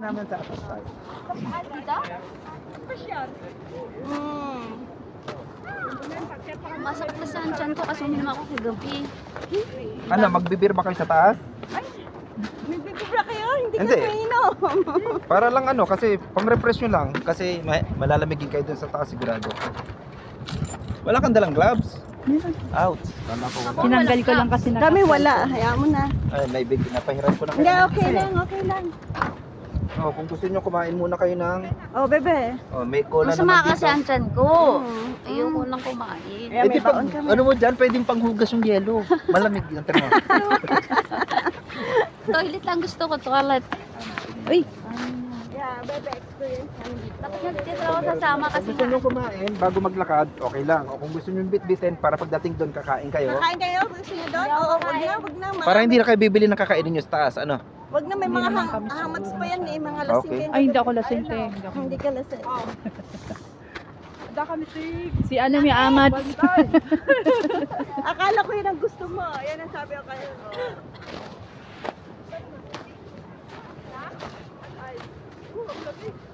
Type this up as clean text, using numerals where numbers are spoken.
naman sa atas tayo. Dito? Masakit na sa tiyan ko kasi uminom ako kagabi. Ano, magbibir ba kayo sa taas? May bibibra kayo? Hindi Hindi. ka mainom. Para lang ano, kasi pang-refresh nyo lang. Kasi malalamigin kayo dun sa taas sigurado. Wala kang dalang gloves? Out. Tama ko. Tinanggal ko lang kasi Kami wala. Hayaan mo na. Ay, naibig, napahiram ko na kayo. Hindi, okay lang. Okay lang. Oh, kung gusto nyo, kumain muna kayo ng... Oh, bebe. Oh, may cola Masama naman kasi dito. ang tiyan ko. Mm. Ayoko nang kumain. Ayan, Eh, may di pag, baon kami. ano mo dyan, pwedeng panghugas yung yelo. Malamig yung mo. Toilet lang gusto ko, toilet. Uy, Yeah, bebe, experience yan dito. Dapat nagtitira ako sasama Kung kasi gusto nyo kumain, bago maglakad, okay lang. O kung gusto nyo bitbitin, para pagdating doon, kakain kayo. Kakain kayo? Gusto niyo doon? Oo, wag na. Para hindi na kayo bibili ng kakainin nyo sa taas, ano? Wag na, may mga hamats pa yan eh. Mga lasing Okay. kayo. ay hindi ako lasing te. Hindi ka lasing. Si ano may amat. Akala ko yun ang gusto mo. Yan ang sabi ko kayo. Ay, ang lamig.